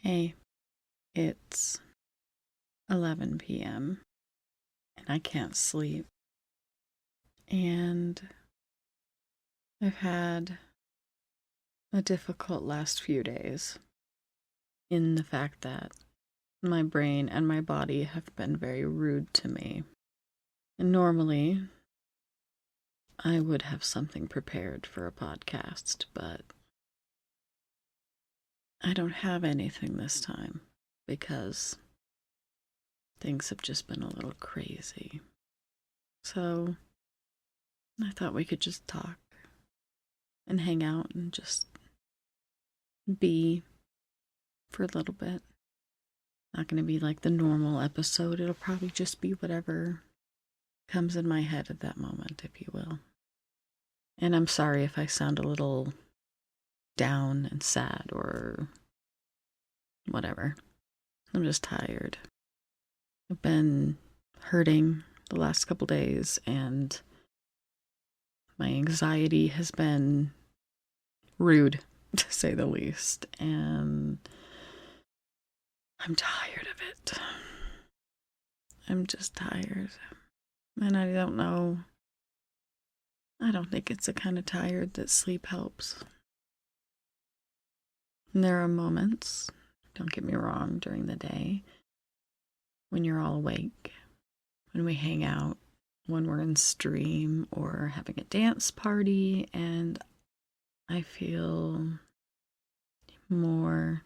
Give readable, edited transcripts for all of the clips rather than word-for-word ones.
Hey, it's 11 p.m. and I can't sleep. And I've had a difficult last few days in the fact that my brain and my body have been very rude to me. And normally, I would have something prepared for a podcast, but I don't have anything this time because things have just been a little crazy. So I thought we could just talk and hang out and just be for a little bit. Not going to be like the normal episode. It'll probably just be whatever comes in my head at that moment, if you will. And I'm sorry if I sound a little down and sad or whatever. I'm just tired. I've been hurting the last couple days, and my anxiety has been rude, to say the least, and I'm tired of it. I'm just tired. And I don't know. I don't think it's the kind of tired that sleep helps. And there are moments, don't get me wrong, during the day when you're all awake, when we hang out, when we're in stream or having a dance party, and I feel more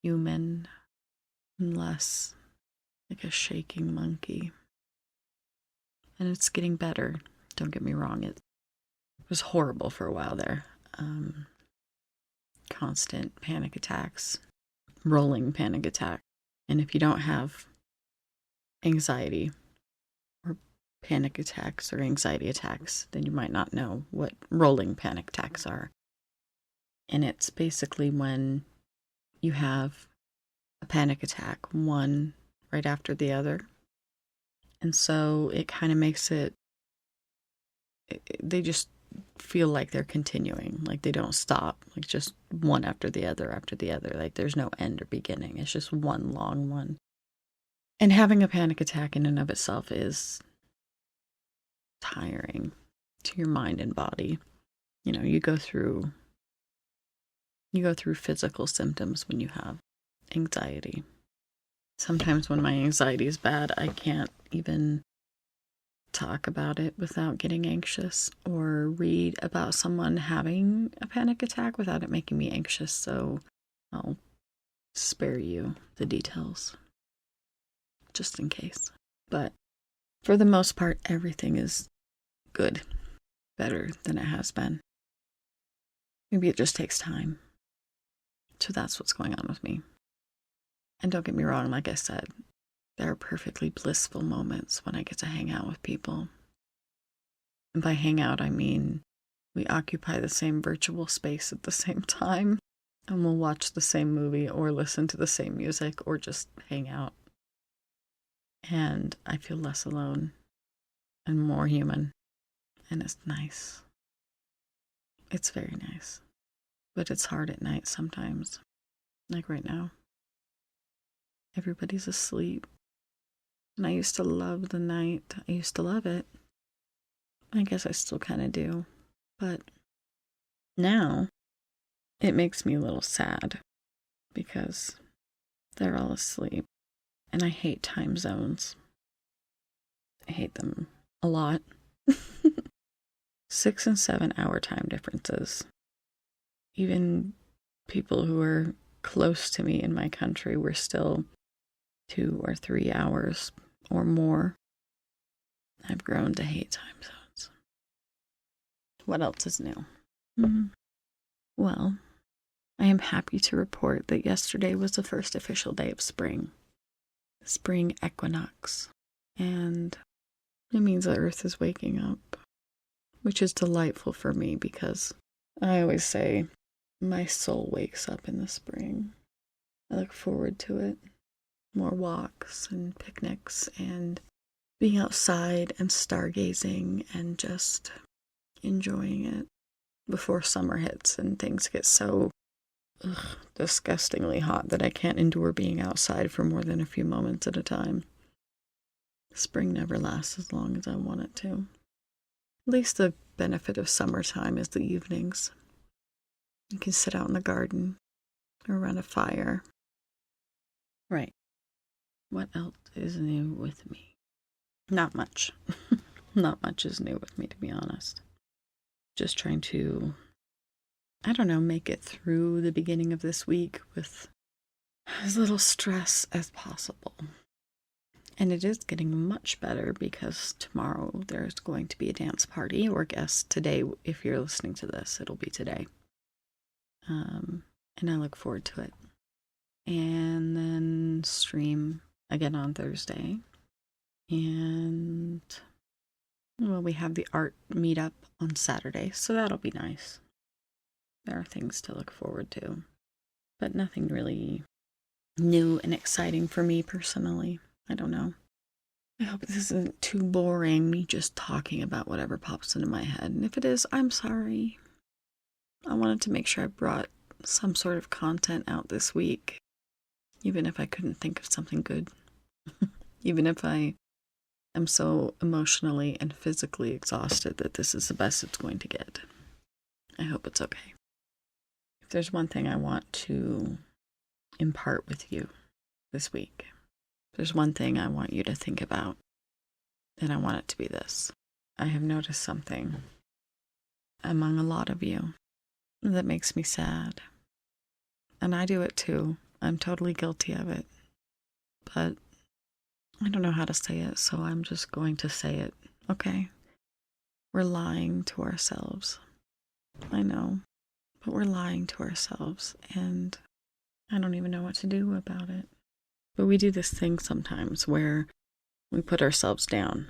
human and less like a shaking monkey. And it's getting better. Don't get me wrong. It was horrible for a while there. Constant panic attacks, rolling panic attack. And if you don't have anxiety or panic attacks or anxiety attacks, then you might not know what rolling panic attacks are. And it's basically when you have a panic attack, one right after the other. And so it kind of makes they just feel like they're continuing, like they don't stop, like just one after the other, like there's no end or beginning. It's just one long one. And having a panic attack in and of itself is tiring to your mind and body. You know, you go through physical symptoms when you have anxiety. Sometimes when my anxiety is bad, I can't even talk about it without getting anxious or read about someone having a panic attack without it making me anxious. So I'll spare you the details just in case. But for the most part, everything is good, better than it has been. Maybe it just takes time. So that's what's going on with me. And don't get me wrong, like I said, there are perfectly blissful moments when I get to hang out with people. And by hang out, I mean we occupy the same virtual space at the same time, and we'll watch the same movie or listen to the same music or just hang out. And I feel less alone and more human. And it's nice. It's very nice. But it's hard at night sometimes. Like right now. Everybody's asleep. And I used to love the night. I used to love it. I guess I still kind of do. But now it makes me a little sad because they're all asleep. And I hate time zones. I hate them a lot. 6 and 7 hour time differences. Even people who are close to me in my country were still 2 or 3 hours or more. I've grown to hate time zones. What else is new? Well, I am happy to report that yesterday was the first official day of spring. Spring equinox. And it means the earth is waking up, which is delightful for me because I always say my soul wakes up in the spring. I look forward to it. More walks and picnics and being outside and stargazing and just enjoying it before summer hits and things get so disgustingly hot that I can't endure being outside for more than a few moments at a time. Spring never lasts as long as I want it to. At least the benefit of summertime is the evenings. You can sit out in the garden or around a fire. Right. What else is new with me? Not much. Not much is new with me, to be honest. Just trying to, make it through the beginning of this week with as little stress as possible. And it is getting much better because tomorrow there's going to be a dance party, or I guess today, if you're listening to this, it'll be today. And I look forward to it. And then stream again on Thursday. And, well, we have the art meetup on Saturday, so that'll be nice. There are things to look forward to, but nothing really new and exciting for me personally. I don't know. I hope this isn't too boring, me just talking about whatever pops into my head. And if it is, I'm sorry. I wanted to make sure I brought some sort of content out this week, even if I couldn't think of something good. Even if I am so emotionally and physically exhausted that this is the best it's going to get. I hope it's okay. If there's one thing I want to impart with you this week, there's one thing I want you to think about, and I want it to be this. I have noticed something among a lot of you that makes me sad. And I do it too. I'm totally guilty of it. But I don't know how to say it, so I'm just going to say it. Okay? We're lying to ourselves. I know. But we're lying to ourselves, and I don't even know what to do about it. But we do this thing sometimes where we put ourselves down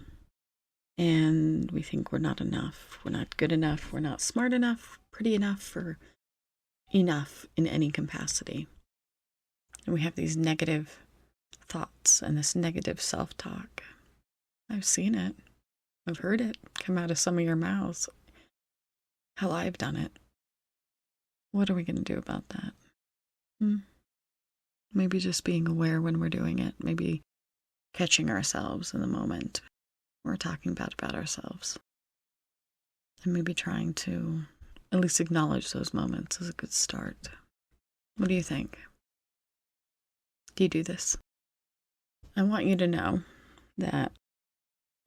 and we think we're not enough, we're not good enough, we're not smart enough, pretty enough, or enough in any capacity. And we have these negative thoughts and this negative self-talk. I've seen it. I've heard it come out of some of your mouths. Hell, I've done it. What are we going to do about that? Maybe just being aware when we're doing it. Maybe catching ourselves in the moment we're talking bad about ourselves. And maybe trying to at least acknowledge those moments is a good start. What do you think? Do you do this? I want you to know that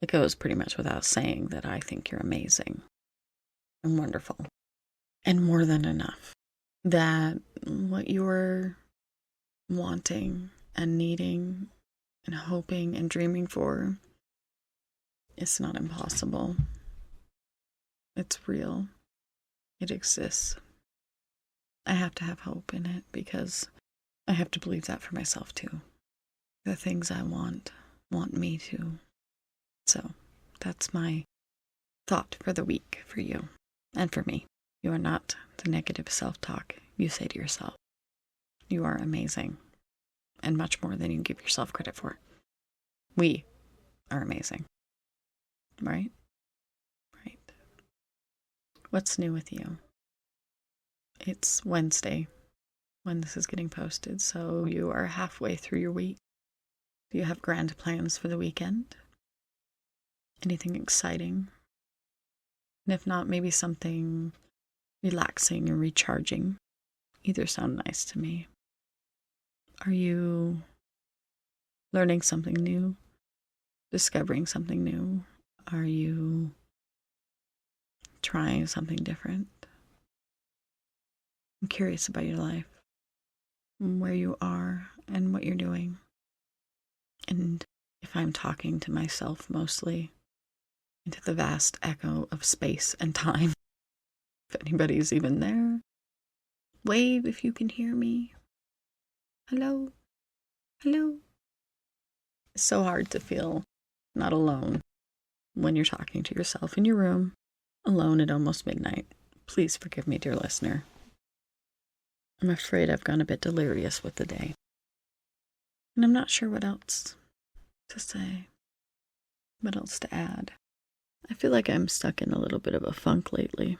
it goes pretty much without saying that I think you're amazing and wonderful and more than enough. That what you're wanting and needing and hoping and dreaming for, it's not impossible. It's real. It exists. I have to have hope in it because I have to believe that for myself too. The things I want me to. So that's my thought for the week for you and for me. You are not the negative self-talk you say to yourself. You are amazing and much more than you give yourself credit for. We are amazing. Right? Right. What's new with you? It's Wednesday when this is getting posted, so you are halfway through your week. Do you have grand plans for the weekend? Anything exciting? And if not, maybe something relaxing and recharging. Either sound nice to me. Are you learning something new? Discovering something new? Are you trying something different? I'm curious about your life, where you are and what you're doing. And if I'm talking to myself mostly, into the vast echo of space and time, if anybody's even there, wave if you can hear me. Hello? Hello? It's so hard to feel not alone when you're talking to yourself in your room, alone at almost midnight. Please forgive me, dear listener. I'm afraid I've gone a bit delirious with the day. And I'm not sure what else to say, what else to add. I feel like I'm stuck in a little bit of a funk lately.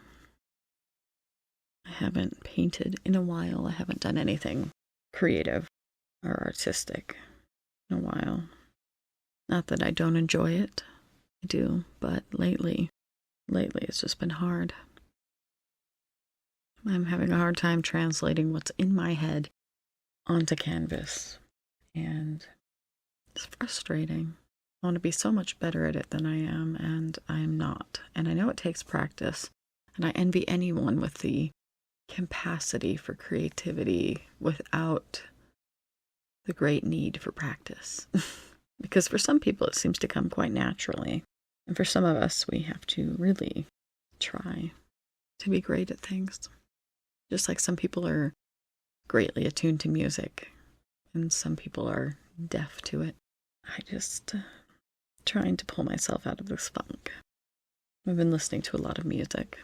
I haven't painted in a while. I haven't done anything creative or artistic in a while. Not that I don't enjoy it. I do, but lately it's just been hard. I'm having a hard time translating what's in my head onto canvas, and it's frustrating. I want to be so much better at it than I am, and I'm not. And I know it takes practice, and I envy anyone with the capacity for creativity without the great need for practice. Because for some people it seems to come quite naturally, and for some of us we have to really try to be great at things. Just like some people are greatly attuned to music, and some people are deaf to it. I just trying to pull myself out of this funk. I've been listening to a lot of music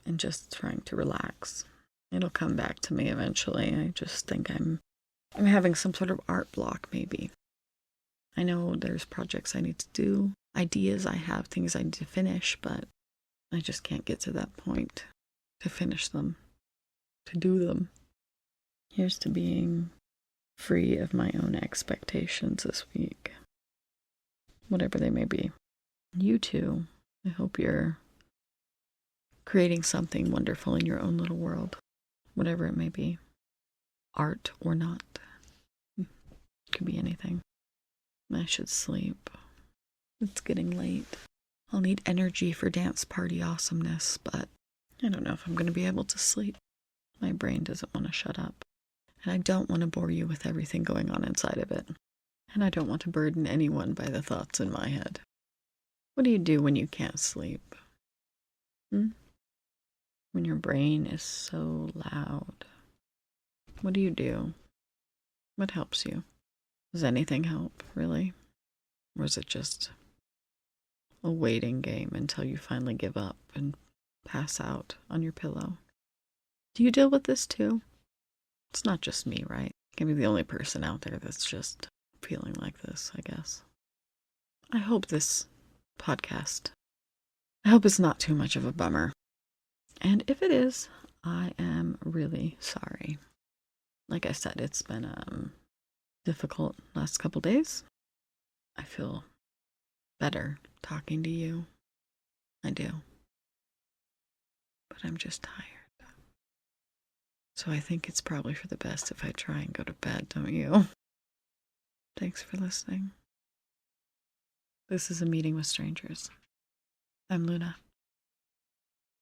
and just trying to relax. It'll come back to me eventually. I just think I'm having some sort of art block, maybe. I know there's projects I need to do, ideas I have, things I need to finish, but I just can't get to that point to finish them, to do them. Here's to being free of my own expectations this week, whatever they may be. You too. I hope you're creating something wonderful in your own little world, whatever it may be, art or not. It could be anything. I should sleep. It's getting late. I'll need energy for dance party awesomeness, but I don't know if I'm going to be able to sleep. My brain doesn't want to shut up. And I don't want to bore you with everything going on inside of it. And I don't want to burden anyone by the thoughts in my head. What do you do when you can't sleep? When your brain is so loud? What do you do? What helps you? Does anything help, really? Or is it just a waiting game until you finally give up and pass out on your pillow? Do you deal with this too? It's not just me, right? I can be the only person out there that's just feeling like this, I guess. I hope this podcast, I hope it's not too much of a bummer. And if it is, I am really sorry. Like I said, it's been difficult last couple days. I feel better talking to you. I do. But I'm just tired. So I think it's probably for the best if I try and go to bed, don't you? Thanks for listening. This is A Meeting with Strangers. I'm Luna.